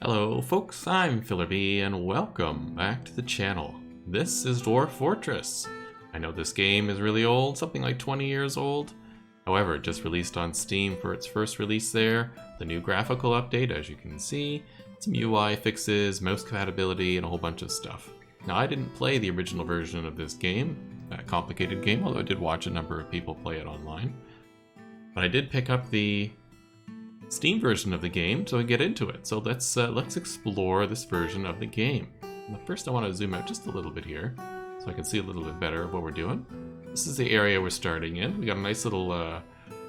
Hello folks, I'm FillerB and welcome back to the channel. This is Dwarf Fortress. I know this game is really old, something like 20 years old. However, it just released on Steam for its first release there. The new graphical update, as you can see, some UI fixes, mouse compatibility, and a whole bunch of stuff. Now, I didn't play the original version of this game, that complicated game, although I did watch a number of people play it online. But I did pick up the Steam version of the game, so I get into it. So let's explore this version of the game. Now, first, I want to zoom out just a little bit here, so I can see a little bit better what we're doing. This is the area we're starting in. We got a nice little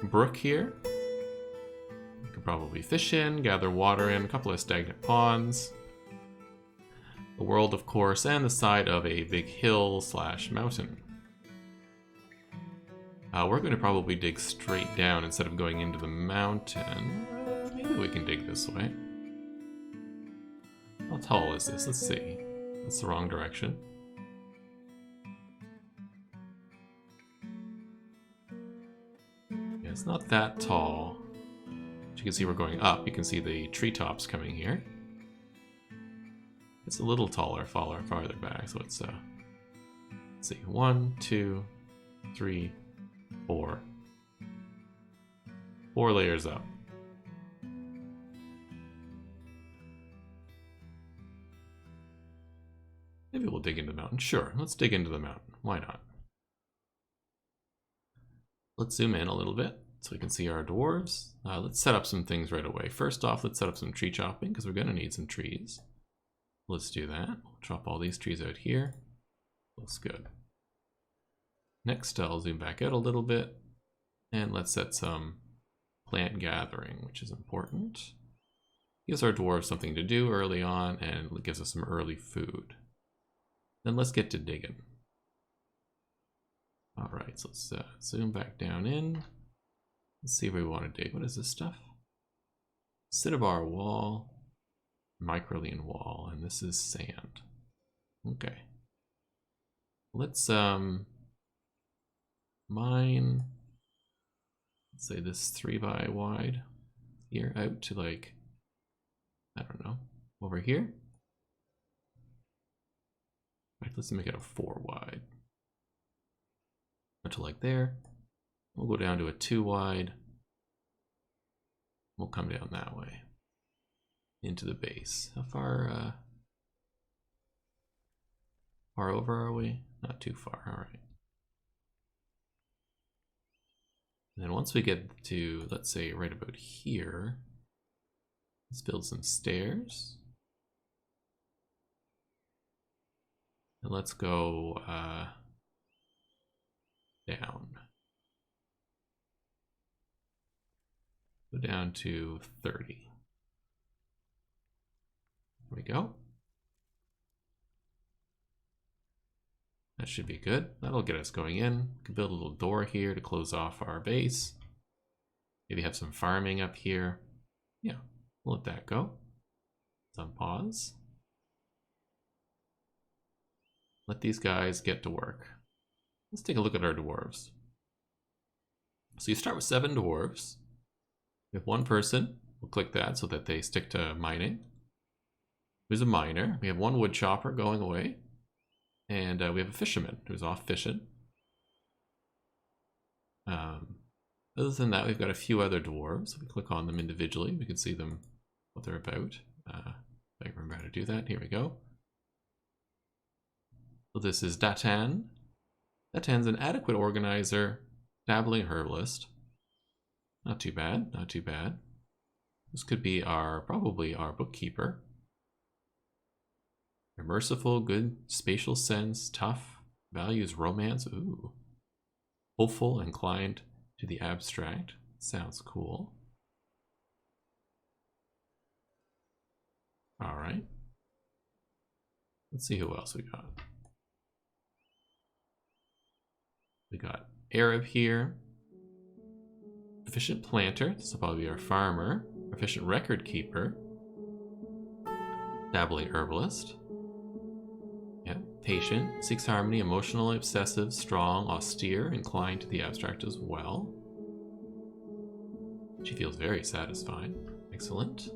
brook here. You could probably fish in, gather water in, a couple of stagnant ponds. The world, of course, and the side of a big hill / mountain. We're going to probably dig straight down instead of going into the mountain. Maybe we can dig this way. How tall is this? Let's see. That's the wrong direction. Yeah, it's not that tall. As you can see, we're going up. You can see the treetops coming here. It's a little taller, farther back. So it's let's see, 1, 2, 3, 4. 4 layers up. Maybe we'll dig into the mountain. Sure, let's dig into the mountain. Why not? Let's zoom in a little bit so we can see our dwarves. Let's set up some things right away. First off, let's set up some tree chopping because we're going to need some trees. Let's do that. We'll chop all these trees out here. Looks good. Next, I'll zoom back out a little bit, and let's set some plant gathering, which is important. Gives our dwarves something to do early on, and it gives us some early food. Then let's get to digging. All right, so let's zoom back down in. Let's see where we want to dig. What is this stuff? Cinnabar wall, microline wall, and this is sand. Okay. Let's mine, let's say this 3 by wide here out to like, I don't know, over here. Right, let's make it a 4 wide. Up to like there. We'll go down to a 2 wide. We'll come down that way into the base. How far far over are we? Not too far. All right. And then once we get to, let's say, right about here, let's build some stairs. And let's go down. Go down to 30. There we go. That should be good. That'll get us going in. We can build a little door here to close off our base. Maybe have some farming up here. Yeah, we'll let that go. It's on pause. Let these guys get to work. Let's take a look at our dwarves. So you start with 7 dwarves. We have 1 person. We'll click that so that they stick to mining. Who's a miner. We have 1 wood chopper going away. And we have a fisherman who's off fishing. Other than that, we've got a few other dwarves. If we click on them individually, we can see them, what they're about. If I remember how to do that, here we go. So this is Datan. Datan's an adequate organizer, dabbling herbalist. Not too bad, not too bad. This could be probably our bookkeeper. They're merciful, good spatial sense, tough, values romance, ooh. Hopeful, inclined to the abstract. Sounds cool. All right. Let's see who else we got. We got Arab here. Efficient planter, this will probably be our farmer. Efficient record keeper. Dabbling herbalist. Yeah, patient, seeks harmony, emotional, obsessive, strong, austere, inclined to the abstract as well. She feels very satisfied. Excellent.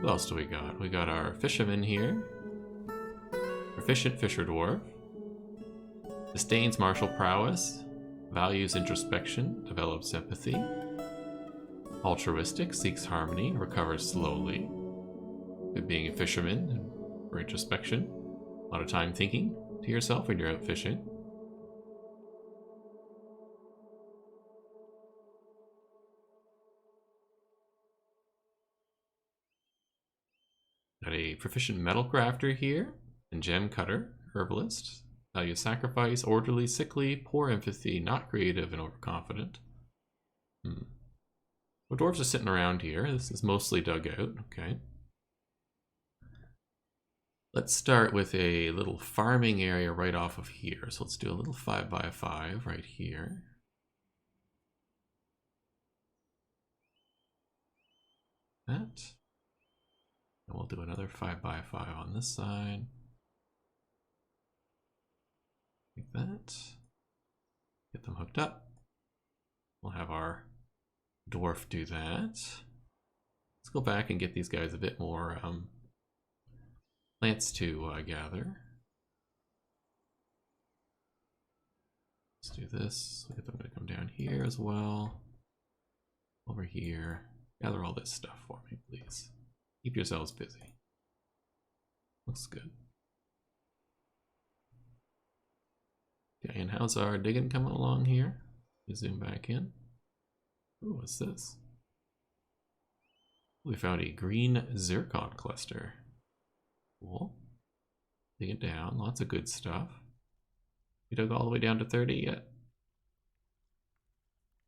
What else do we got? We got our fisherman here. Proficient fisher dwarf. Sustains martial prowess. Values introspection. Develops empathy. Altruistic. Seeks harmony. Recovers slowly. With being a fisherman for introspection. A lot of time thinking to yourself when you're out fishing. Got a proficient metal crafter here, and gem cutter, herbalist. Value sacrifice, orderly, sickly, poor empathy, not creative, and overconfident. Well, dwarves are sitting around here. This is mostly dug out. Okay. Let's start with a little farming area right off of here. So let's do a little 5x5 right here. That. And we'll do another 5x5 on this side. Like that. Get them hooked up. We'll have our dwarf do that. Let's go back and get these guys a bit more plants to gather. Let's do this. We'll get them to come down here as well. Over here. Gather all this stuff for me, please. Keep yourselves busy. Looks good. Okay, and how's our digging coming along here? We zoom back in. Ooh, what's this? We found a green zircon cluster. Cool. Dig it down, lots of good stuff. We dug all the way down to 30 yet?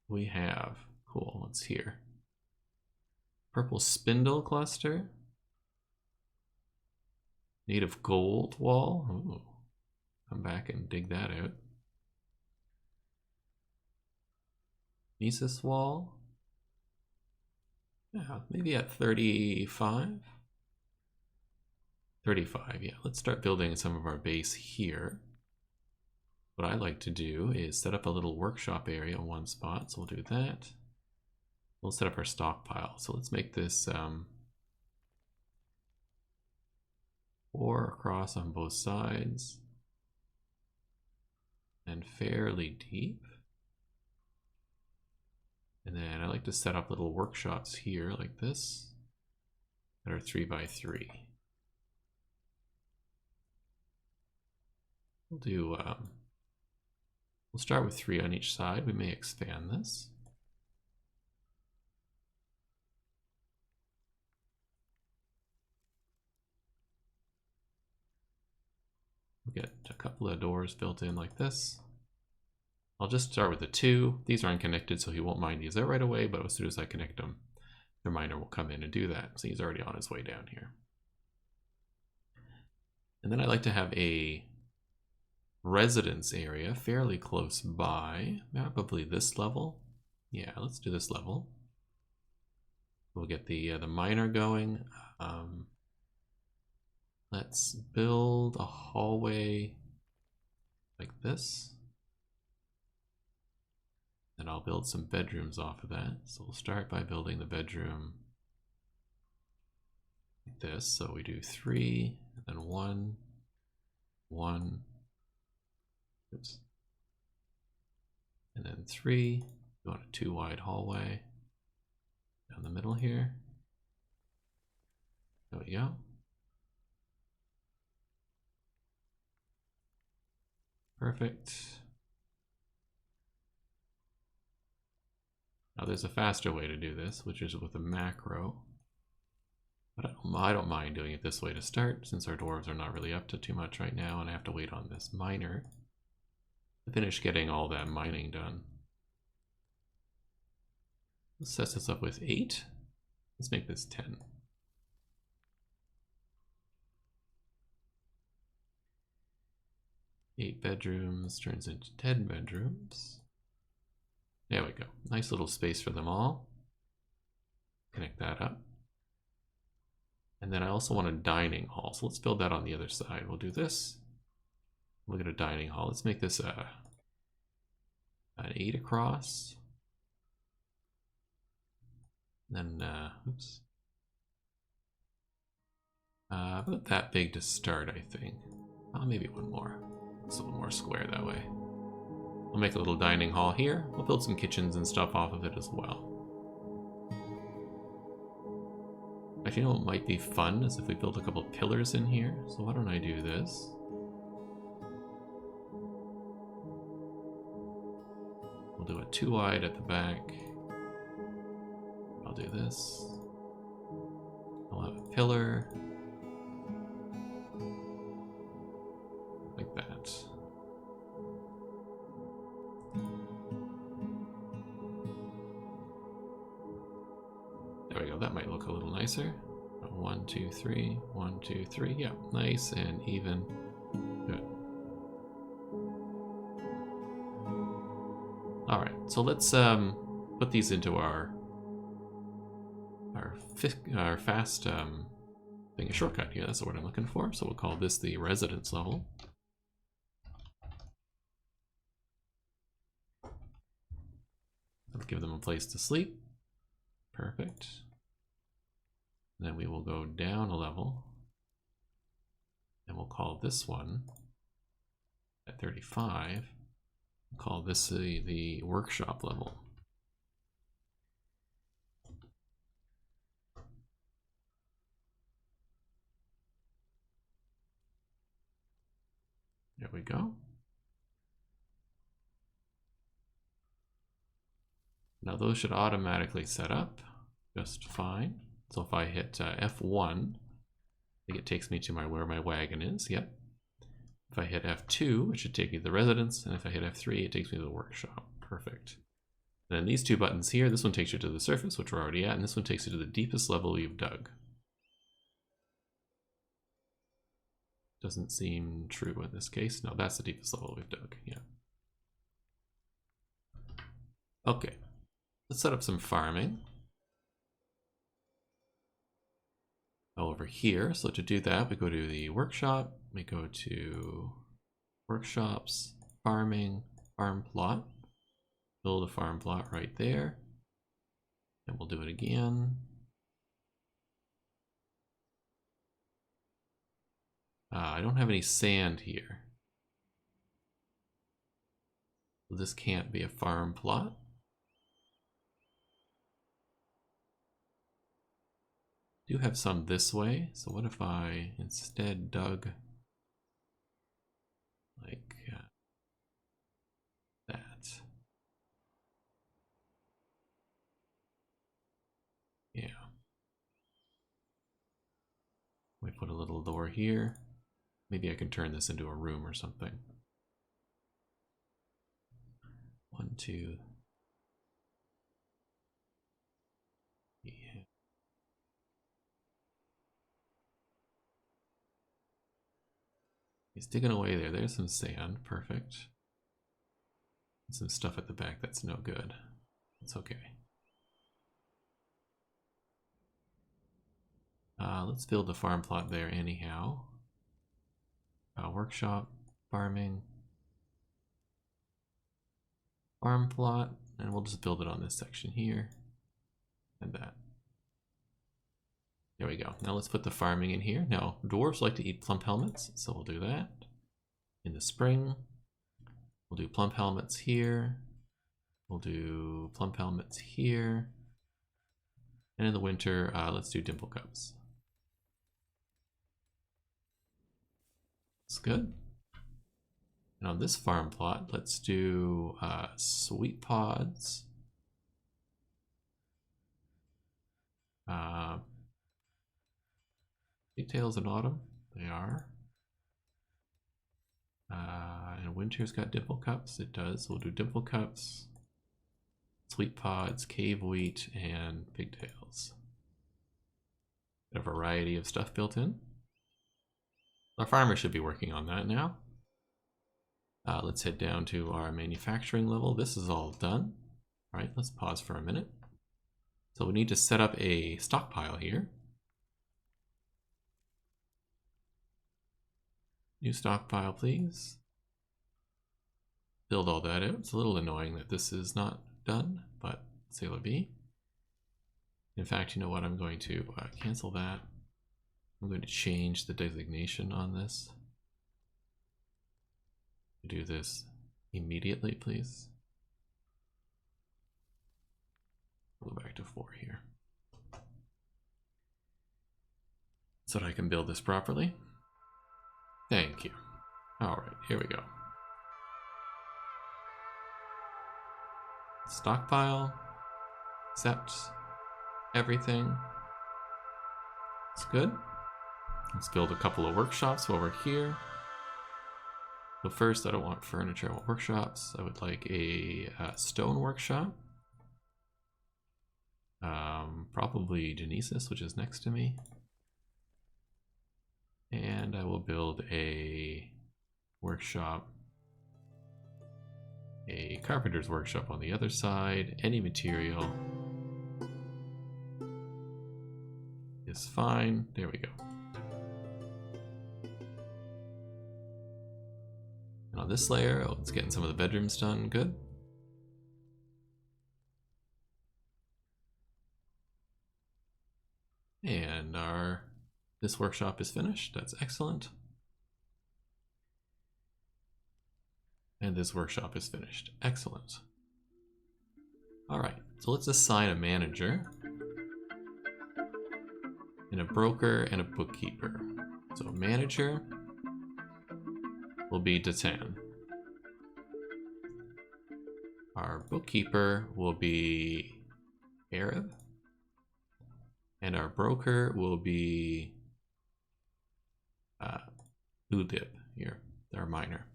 We have. Cool, what's here? Purple spindle cluster. Native gold wall. Ooh. Come back and dig that out. Mises wall. Yeah, maybe at 35. 35, yeah. Let's start building some of our base here. What I like to do is set up a little workshop area in one spot. So we'll do that. We'll set up our stockpile. So let's make this 4 across on both sides. And fairly deep. And then I like to set up little workshops here like this that are 3x3. We'll do, we'll start with 3 on each side. We may expand this. We'll get a couple of doors built in like this. I'll just start with the 2. These are unconnected, so he won't mine these out right away, but as soon as I connect them, the miner will come in and do that. So he's already on his way down here. And then I like to have a residence area fairly close by, probably this level. Yeah, let's do this level. We'll get the miner going. Let's build a hallway like this. And I'll build some bedrooms off of that. So we'll start by building the bedroom like this. So we do 3, and then 1, 1, oops, and then 3. Go on a 2 wide hallway down the middle here. There we go. Perfect. Now there's a faster way to do this, which is with a macro. But I don't mind doing it this way to start, since our dwarves are not really up to too much right now, and I have to wait on this miner to finish getting all that mining done. Let's set this up with 8. Let's make this 10. Eight bedrooms turns into 10 bedrooms. There we go. Nice little space for them all. Connect that up. And then I also want a dining hall. So let's build that on the other side. We'll do this. Look at a dining hall. Let's make this an 8 across. Then, oops. About that big to start, I think. Maybe one more. It's a little more square that way. We'll make a little dining hall here. We'll build some kitchens and stuff off of it as well. Actually, you know what might be fun is if we build a couple pillars in here. So why don't I do this? We'll do a 2 wide at the back. I'll do this. I'll have a pillar. Like that. There we go, that might look a little nicer. 1, 2, 3, 1, 2, 3. Yeah, nice and even. Good. Alright, so let's put these into our fast thing, a shortcut here. That's the word I'm looking for. So we'll call this the residence level. Let's give them a place to sleep. Perfect. Then we will go down a level, and we'll call this one at 35. We'll call this the workshop level. There we go. Now those should automatically set up just fine. So if I hit F1, I think it takes me to where my wagon is. Yep. If I hit F2, it should take me to the residence, and if I hit F3, it takes me to the workshop. Perfect. And then these two buttons here, this one takes you to the surface, which we're already at, and this one takes you to the deepest level you've dug. Doesn't seem true in this case. No, that's the deepest level we've dug. Yeah. Okay. Let's set up some farming. Over here, so to do that, we go to the workshop, we go to workshops, farming, farm plot, build a farm plot right there, and we'll do it again. I don't have any sand here, so this can't be a farm plot. Do have some this way, so what if I instead dug like that? Yeah. We put a little door here. Maybe I can turn this into a room or something. 1, 2. Yeah. He's digging away there. There's some sand. Perfect. And some stuff at the back that's no good. It's okay. Let's build the farm plot there anyhow. Workshop, farming, farm plot, and we'll just build it on this section here and that. There we go. Now let's put the farming in here. Now, dwarves like to eat plump helmets, so we'll do that. In the spring, we'll do plump helmets here. We'll do plump helmets here. And in the winter, let's do dimple cups. That's good. And on this farm plot, let's do sweet pods. Pigtails in autumn, they are. And winter's got dimple cups, it does. We'll do dimple cups, sweet pods, cave wheat, and pigtails. A variety of stuff built in. Our farmer should be working on that now. Let's head down to our manufacturing level. This is all done. All right, let's pause for a minute. So we need to set up a stockpile here. New stockpile, please. Build all that out. It's a little annoying that this is not done, but c'est la vie. In fact, you know what? I'm going to cancel that. I'm going to change the designation on this. Do this immediately, please. Go back to 4 here. So that I can build this properly. Thank you. Alright, here we go. Stockpile. Accept everything. It's good. Let's build a couple of workshops while we're here. So first, I don't want furniture, I want workshops. I would like a stone workshop. Probably Genesis, which is next to me. And I will build a workshop, a carpenter's workshop on the other side. Any material is fine. There we go. And on this layer, oh, it's getting some of the bedrooms done. Good. And this workshop is finished. That's excellent. And this workshop is finished. Excellent. All right, so let's assign a manager and a broker and a bookkeeper. So manager will be Datan. Our bookkeeper will be Arab. And our broker will be Udib here, our miner.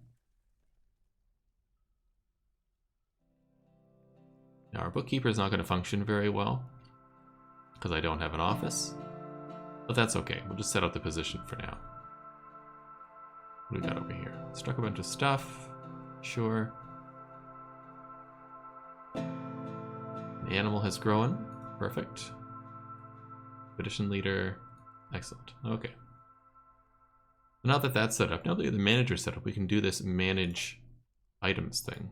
Now our bookkeeper is not going to function very well because I don't have an office, but that's okay. We'll just set up the position for now. What do we got over here? Struck a bunch of stuff. Sure. The animal has grown. Perfect. Expedition leader. Excellent. Okay. Now that that's set up, now that the manager's set up, we can do this manage items thing,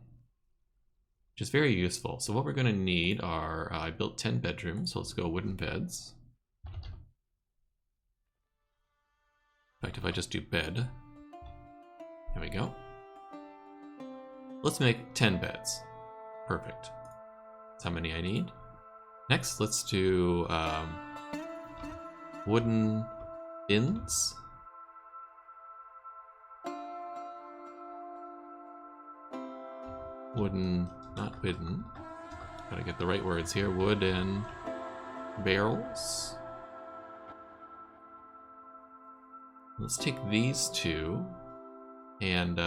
which is very useful. So what we're going to need are, I built 10 bedrooms, so let's go wooden beds. In fact, if I just do bed, there we go. Let's make 10 beds. Perfect. That's how many I need. Next, let's do wooden bins. Wooden, not wooden. Gotta get the right words here. Wooden barrels. Let's take these two and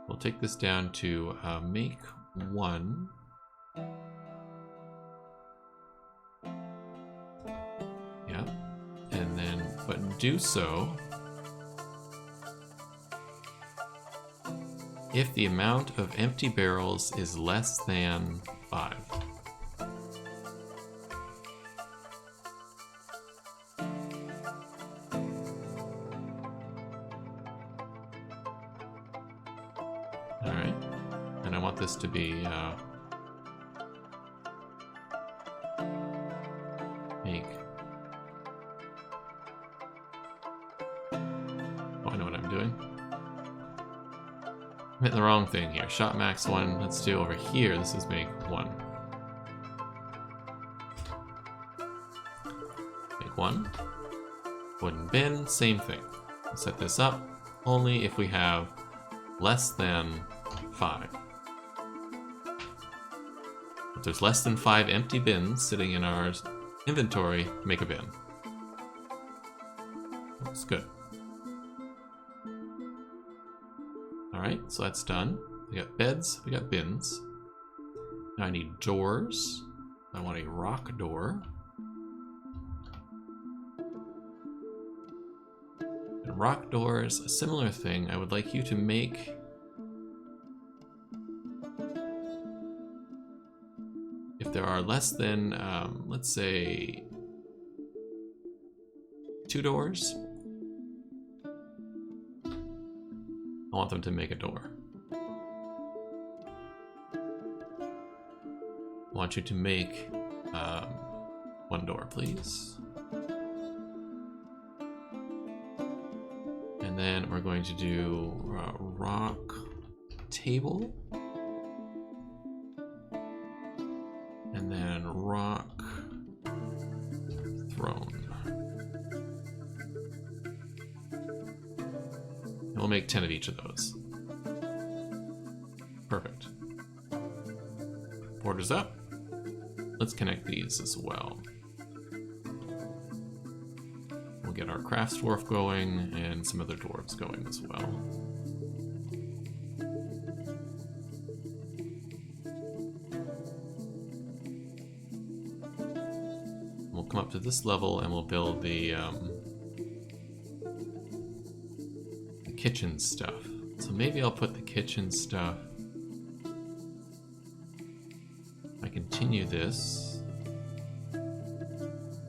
we'll take this down to make one. Yeah, and then, but do so if the amount of empty barrels is less than 5. Alright, and I want this to be make. Oh, I know what I'm doing. I'm hitting the wrong thing here. Shot max 1. Let's do over here. This is make 1. Make 1. Wooden bin, same thing. We'll set this up only if we have less than 5. If there's less than 5 empty bins sitting in our inventory, make a bin. That's good. Alright, so that's done. We got beds, we got bins. Now I need doors. I want a rock door. And rock doors, a similar thing. I would like you to make if there are less than, let's say, 2 doors, I want them to make a door. I want you to make One door, please. And then we're going to do rock table. And then rock throne. And we'll make 10 of each of those. Perfect. Borders up. Let's connect these as well. We'll get our crafts dwarf going and some other dwarves going as well. We'll come up to this level and we'll build the kitchen stuff. So maybe I'll put the kitchen stuff. I continue this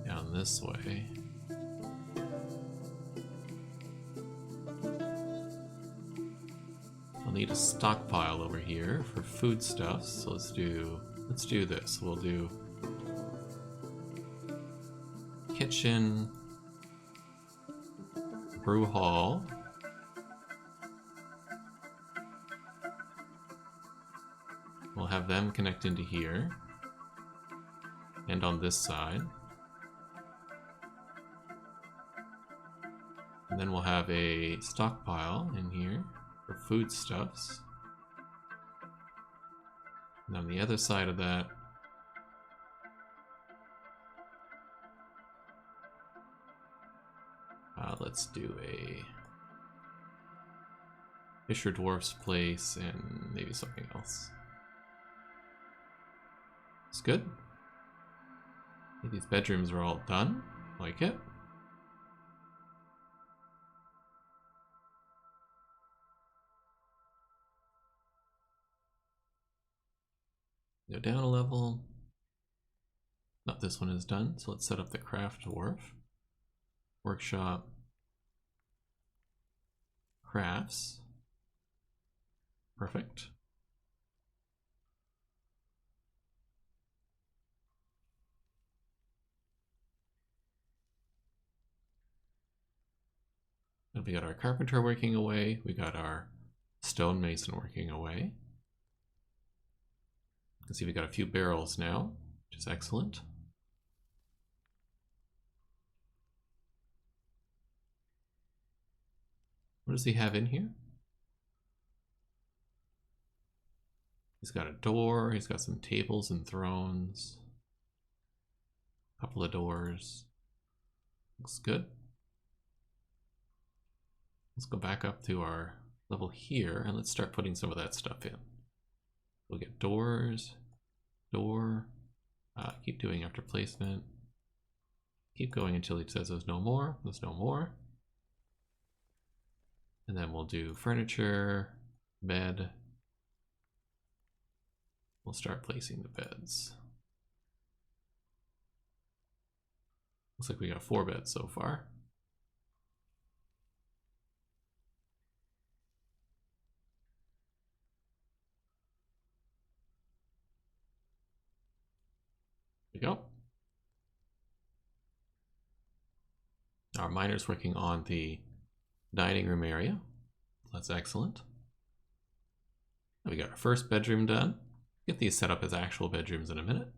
down this way. I'll need a stockpile over here for foodstuffs. So let's do this. We'll do kitchen, brew hall. We'll have them connect into here and on this side. And then we'll have a stockpile in here for foodstuffs. And on the other side of that, let's do a Fisher Dwarf's place and maybe something else. It's good. I think these bedrooms are all done. Like it. Go down a level. Not this one is done, so let's set up the craft dwarf. Workshop. Crafts. Perfect. And we got our carpenter working away. We got our stonemason working away. You can see we got a few barrels now, which is excellent. What does he have in here? He's got a door, he's got some tables and thrones. A couple of doors. Looks good. Let's go back up to our level here and let's start putting some of that stuff in. We'll get doors, door, keep doing after placement. Keep going until he says there's no more, there's no more. And then we'll do furniture, bed. We'll start placing the beds. Looks like we got 4 beds so far. There we go. Our miner's working on the dining room area. That's excellent. We got our first bedroom done. Get these set up as actual bedrooms in a minute.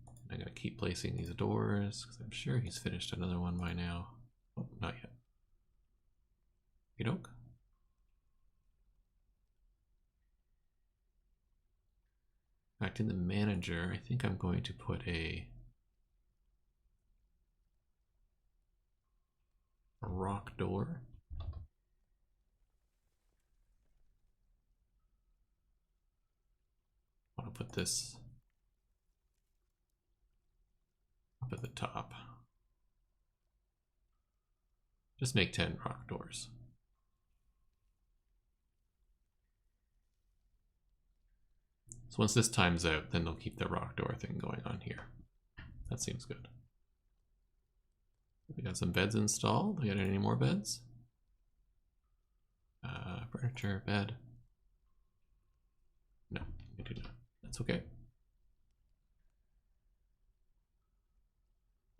I'm gonna keep placing these doors because I'm sure he's finished another one by now. Oh, not yet. Okey-doke. Back in the manager, I think I'm going to put a rock door. I want to put this up at the top. Just make 10 rock doors. So once this time's out, then they'll keep their rock door thing going on here. That seems good. We got some beds installed. We got any more beds? Furniture, bed. No, we do not. That's okay.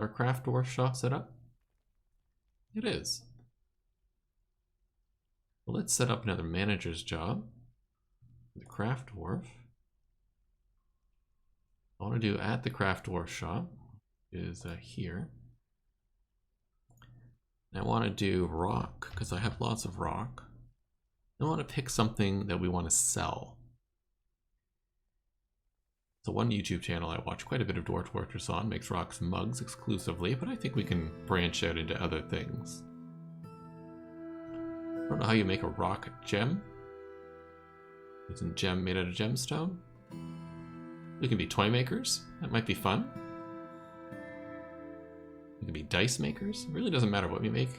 Our craft dwarf shop set up? It is. Well, let's set up another manager's job. The craft dwarf. I want to do at the craft dwarf shop is here. And I want to do rock because I have lots of rock. I want to pick something that we want to sell. So one YouTube channel I watch quite a bit of Dwarf Fortress on makes rocks mugs exclusively, but I think we can branch out into other things. I don't know how you make a rock gem. Using gem made out of gemstone. We can be Toymakers. That might be fun. We can be dice makers. It really doesn't matter what we make.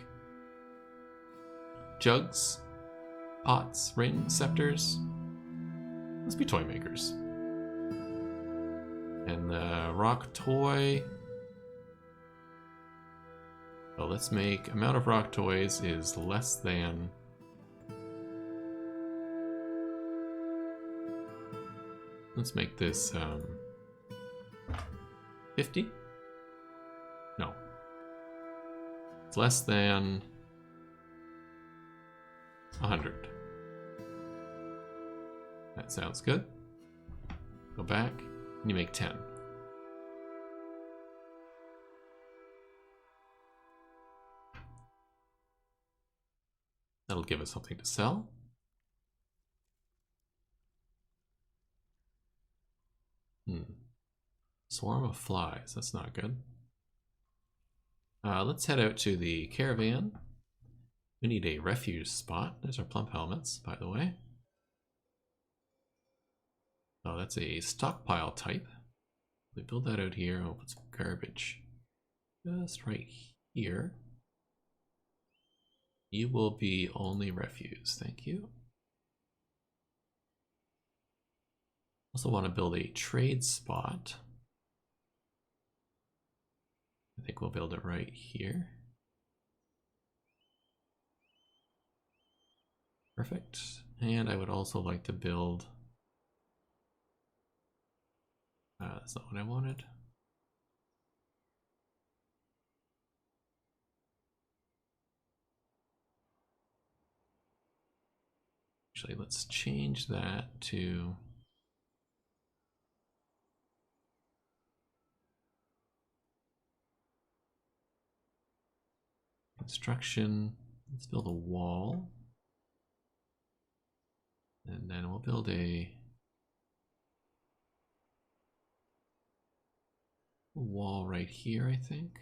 Jugs, pots, rings, scepters. Let's be Toymakers. And the rock toy. So let's make amount of rock toys is less than. Let's make this 50? No. It's less than 100. That sounds good. Go back, and you make 10. That'll give us something to sell. Swarm of flies, that's not good. Let's head out to the caravan. We need a refuge spot. There's our plump helmets, by the way. Oh, that's a stockpile type. We build that out here. I'll put some garbage just right here. You will be only refuse, thank you. Also want to build a trade spot. I think we'll build it right here. Perfect. And I would also like to build. That's not what I wanted. Actually, let's change that to. Construction. Let's build a wall. And then we'll build a wall right here, I think.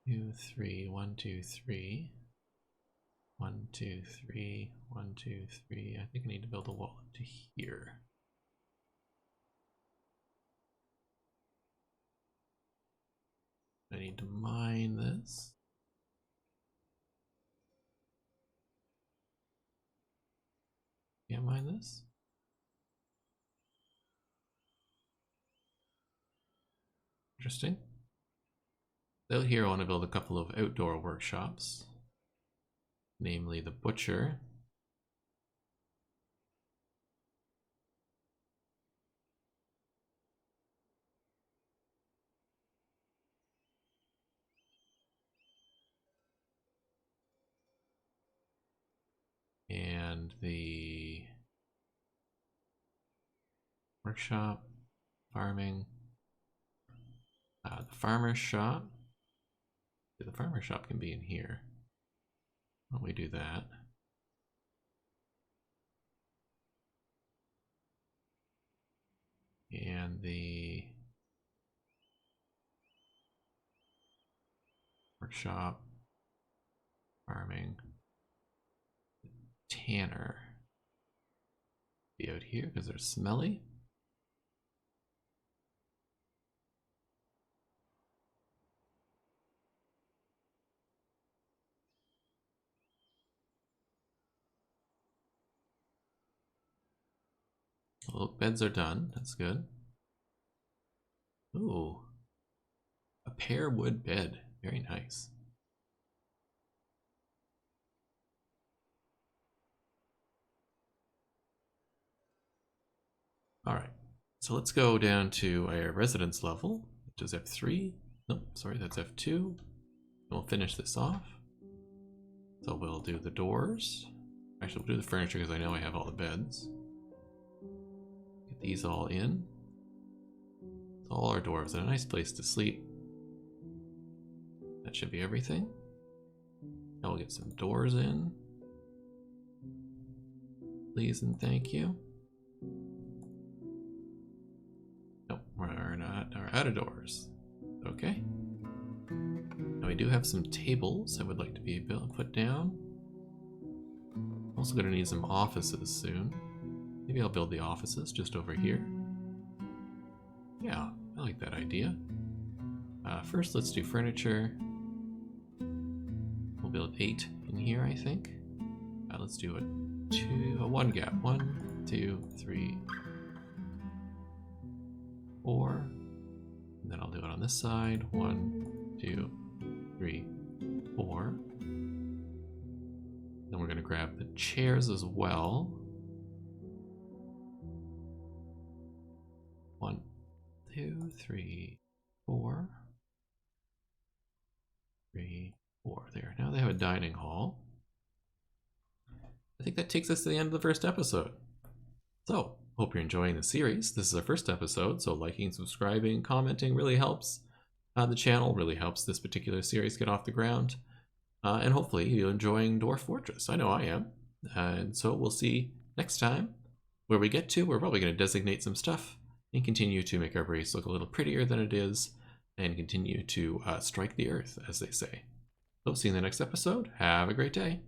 Two, three, 1, 2, 3. 1, 2, 3, 1, 2, 3. I think I need to build a wall up to here. I need to mine this. Can't mine this. Interesting. Out here I want to build a couple of outdoor workshops. Namely the butcher. And the workshop, farming, the farmer's shop. The farmer's shop can be in here. Why don't we do that? And the workshop, farming, tanner be out here because they're smelly. Well, beds are done. That's good. Ooh, a pear wood bed. Very nice. Alright, so let's go down to our residence level, which is F3. Nope, sorry, that's F2. And we'll finish this off. So we'll do the doors. Actually, we'll do the furniture because I know I have all the beds. Get these all in. So all our dwarves in a nice place to sleep. That should be everything. Now we'll get some doors in. Please and thank you. Nope, we're not. We're out of doors. Okay. Now we do have some tables I would like to be able to put down. Also going to need some offices soon. Maybe I'll build the offices just over here. Yeah, I like that idea. First, let's do furniture. We'll build 8 in here, I think. Let's do a 1 gap. 1, 2, 3, 4. And then I'll do it on this side. 1, 2, 3, 4. Then we're going to grab the chairs as well. 1, 2, 3, 4. 3, 4. There. Now they have a dining hall. I think that takes us to the end of the first episode. So, hope you're enjoying the series. This is our first episode, so liking, subscribing, commenting really helps the channel, really helps this particular series get off the ground. And hopefully you're enjoying Dwarf Fortress. I know I am. And so we'll see next time where we get to. We're probably going to designate some stuff and continue to make our base look a little prettier than it is and continue to strike the earth, as they say. So see you in the next episode. Have a great day.